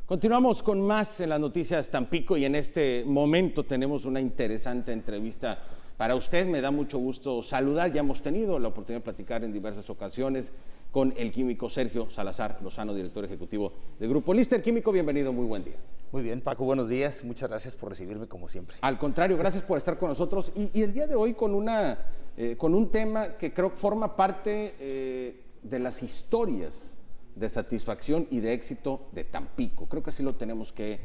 Continuamos con más en las noticias Tampico y en este momento tenemos una interesante entrevista para usted. Me da mucho gusto saludar. Ya hemos tenido la oportunidad de platicar en diversas ocasiones con el químico Sergio Salazar Lozano, director ejecutivo de Grupo Lister. Químico, bienvenido, muy buen día. Muy bien, Paco, buenos días. Muchas gracias por recibirme como siempre. Al contrario, gracias por estar con nosotros. Y el día de hoy con un tema que creo que forma parte de las historias de satisfacción y de éxito de Tampico. Creo que así lo tenemos que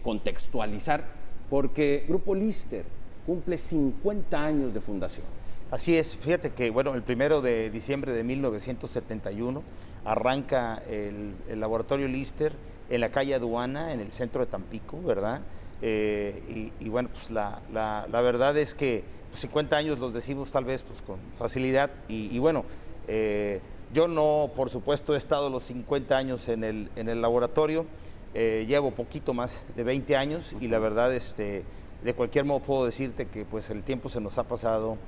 contextualizar, porque Grupo Lister cumple 50 años de fundación. Así es, fíjate que, bueno, el 1 de diciembre de 1971 arranca el laboratorio Lister en la calle Aduana, en el centro de Tampico, ¿verdad? Y bueno, pues la verdad es que 50 años los decimos tal vez pues, con facilidad y bueno, yo no, por supuesto, he estado los 50 años en el laboratorio, llevo poquito más de 20 años y la verdad, de cualquier modo puedo decirte que pues el tiempo se nos ha pasado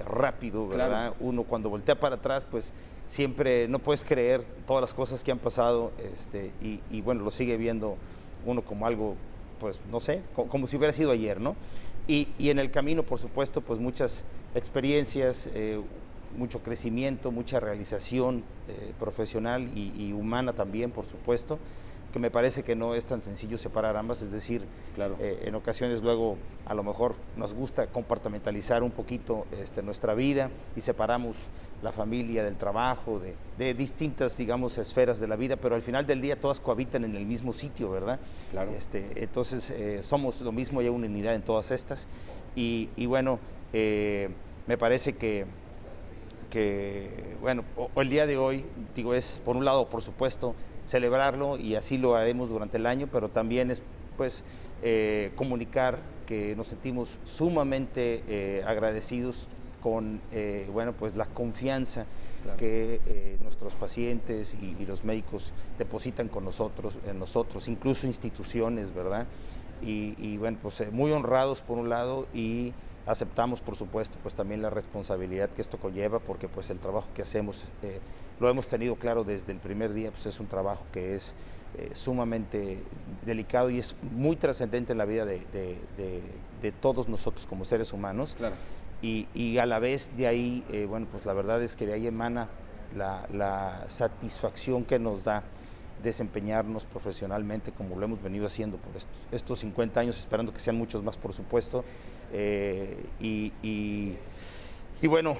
rápido, ¿verdad? Claro. Uno cuando voltea para atrás, pues siempre no puedes creer todas las cosas que han pasado y bueno, lo sigue viendo uno como algo, pues no sé, como si hubiera sido ayer, ¿no? Y en el camino, por supuesto, pues muchas experiencias, mucho crecimiento, mucha realización profesional y humana también, por supuesto, que me parece que no es tan sencillo separar ambas, es decir, claro. En ocasiones luego a lo mejor nos gusta compartimentalizar un poquito nuestra vida y separamos la familia del trabajo, de distintas, digamos, esferas de la vida, pero al final del día todas cohabitan en el mismo sitio, ¿verdad? Claro. Entonces somos lo mismo y hay una unidad en todas estas y bueno, me parece que bueno, el día de hoy, digo, es por un lado, por supuesto, celebrarlo y así lo haremos durante el año, pero también es pues comunicar que nos sentimos sumamente agradecidos con bueno, pues la confianza claro. que nuestros pacientes y los médicos depositan con nosotros, en nosotros, incluso instituciones, ¿verdad? Y bueno, pues muy honrados por un lado y aceptamos, por supuesto, pues también la responsabilidad que esto conlleva, porque pues el trabajo que hacemos lo hemos tenido claro desde el primer día, pues es un trabajo que es sumamente delicado y es muy trascendente en la vida de todos nosotros como seres humanos. Claro. Y a la vez de ahí, bueno, pues la verdad es que de ahí emana la satisfacción que nos da desempeñarnos profesionalmente como lo hemos venido haciendo por estos 50 años, esperando que sean muchos más, por supuesto. Y bueno,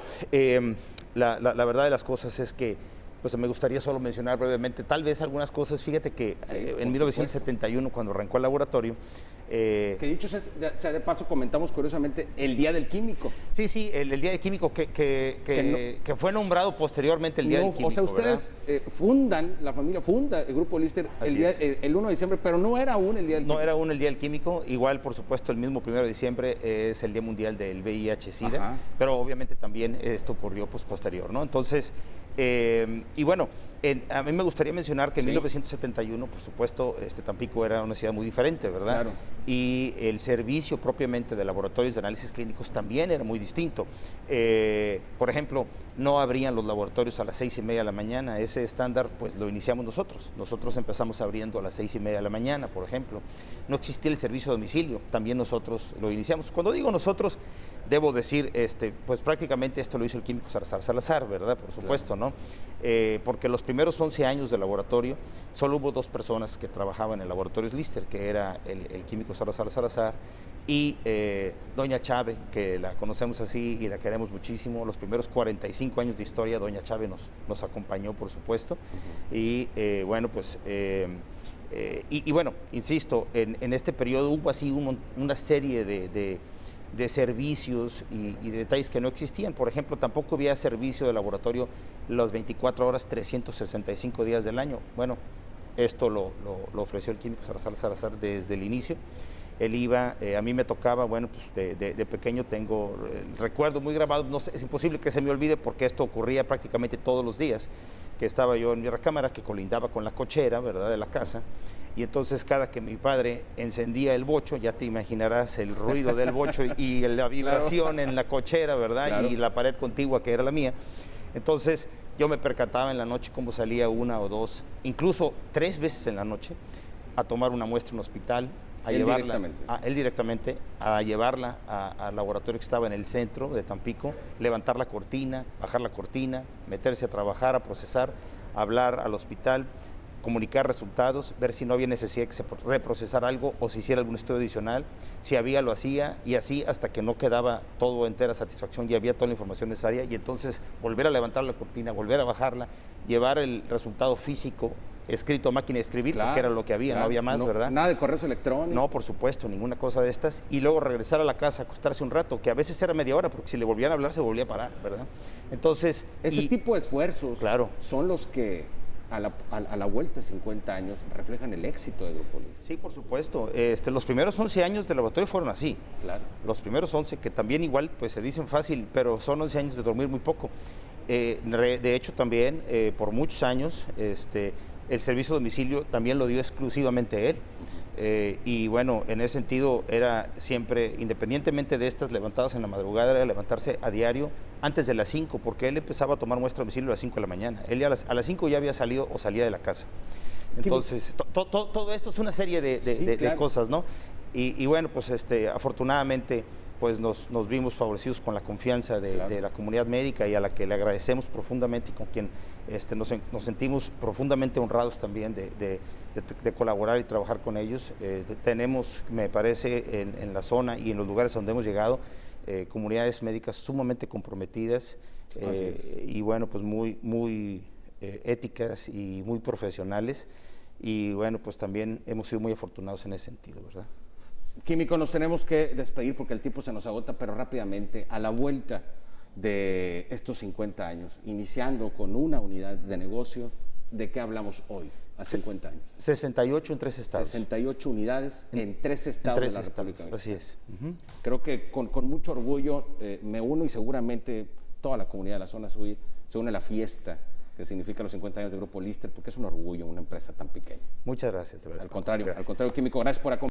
la verdad de las cosas es que pues me gustaría solo mencionar brevemente tal vez algunas cosas. Fíjate que sí, en 1971, cuando arrancó el laboratorio, que dicho sea de paso, comentamos curiosamente el Día del Químico. Sí, el Día del Químico que fue nombrado posteriormente el Día del Químico. O sea, ustedes la familia funda el Grupo Lister el 1 de diciembre, pero no era aún el Día del Químico. No era aún el Día del Químico, igual por supuesto el mismo 1 de diciembre es el Día Mundial del VIH-Sida, pero obviamente también esto ocurrió pues posterior, ¿no? Entonces, y bueno, a mí me gustaría mencionar que en 1971, por supuesto, Tampico era una ciudad muy diferente, ¿verdad? Claro. Y el servicio propiamente de laboratorios de análisis clínicos también era muy distinto. Por ejemplo, no abrían los laboratorios a las 6:30 de la mañana, ese estándar pues lo iniciamos nosotros. Nosotros empezamos abriendo a las 6:30 de la mañana, por ejemplo. No existía el servicio a domicilio, también nosotros lo iniciamos. Cuando digo nosotros, debo decir, pues prácticamente esto lo hizo el químico Salazar, ¿verdad? Por supuesto, claro. ¿No? Porque los primeros 11 años del laboratorio, solo hubo 2 personas que trabajaban en el laboratorio Lister, que era el químico Salazar y doña Chávez, que la conocemos así y la queremos muchísimo. Los primeros 45 años de historia, doña Chávez nos acompañó, por supuesto. Y bueno, pues... y bueno, insisto, en este periodo hubo así una serie de servicios y de detalles que no existían. Por ejemplo, tampoco había servicio de laboratorio las 24 horas, 365 días del año. Bueno, esto lo ofreció el químico Salazar desde el inicio. Él iba, a mí me tocaba, bueno, pues de pequeño tengo el recuerdo muy grabado, no sé, es imposible que se me olvide porque esto ocurría prácticamente todos los días, que estaba yo en mi recámara que colindaba con la cochera, ¿verdad?, de la casa, y entonces cada que mi padre encendía el bocho, ya te imaginarás el ruido del bocho y la vibración en la cochera, ¿verdad?, claro. Y la pared contigua que era la mía. Entonces, yo me percataba en la noche cómo salía 1 o 2, incluso 3 veces en la noche, a tomar una muestra en un hospital, a llevarla, él directamente, a llevarla al laboratorio que estaba en el centro de Tampico, levantar la cortina, bajar la cortina, meterse a trabajar, a procesar, hablar al hospital, comunicar resultados, ver si no había necesidad de que se reprocesara algo o se hiciera algún estudio adicional. Si había, lo hacía, y así hasta que no quedaba todo entera satisfacción y había toda la información necesaria, y entonces volver a levantar la cortina, volver a bajarla, llevar el resultado físico escrito a máquina de escribir, claro, porque era lo que había, claro, no había más, ¿verdad? Nada de correos electrónicos. No, por supuesto, ninguna cosa de estas. Y luego regresar a la casa, acostarse un rato, que a veces era media hora, porque si le volvían a hablar se volvía a parar, ¿verdad? Entonces... Ese tipo de esfuerzos, claro, son los que a la vuelta de 50 años reflejan el éxito de Grupo Lista. Sí, por supuesto. Los primeros 11 años del laboratorio fueron así. Claro. Los primeros 11, que también igual pues se dicen fácil, pero son 11 años de dormir muy poco. De hecho, también por muchos años el servicio de domicilio también lo dio exclusivamente él. Y bueno, en ese sentido era siempre, independientemente de estas levantadas en la madrugada, era levantarse a diario antes de las 5, porque él empezaba a tomar muestra de domicilio a las 5 de la mañana. Él ya a las 5 ya había salido o salía de la casa. Entonces, todo esto es una serie de cosas, ¿no? Y bueno, pues afortunadamente pues nos vimos favorecidos con la confianza de la comunidad médica, y a la que le agradecemos profundamente, y con quien nos sentimos profundamente honrados también de colaborar y trabajar con ellos. Tenemos, me parece, en la zona y en los lugares donde hemos llegado, comunidades médicas sumamente comprometidas, y bueno, pues muy éticas y muy profesionales, y bueno, pues también hemos sido muy afortunados en ese sentido, ¿verdad? Químico, nos tenemos que despedir porque el tiempo se nos agota, pero rápidamente, a la vuelta de estos 50 años, iniciando con una unidad de negocio, ¿de qué hablamos hoy, a 50 años? 68 en 3 estados. 68 unidades en 3 estados de la República Mexicana. Así es. Creo que con mucho orgullo me uno, y seguramente toda la comunidad de la zona sur se une a la fiesta que significa los 50 años de Grupo Lister, porque es un orgullo una empresa tan pequeña. Muchas gracias, de verdad. Al contrario, Químico, gracias por acompañarnos.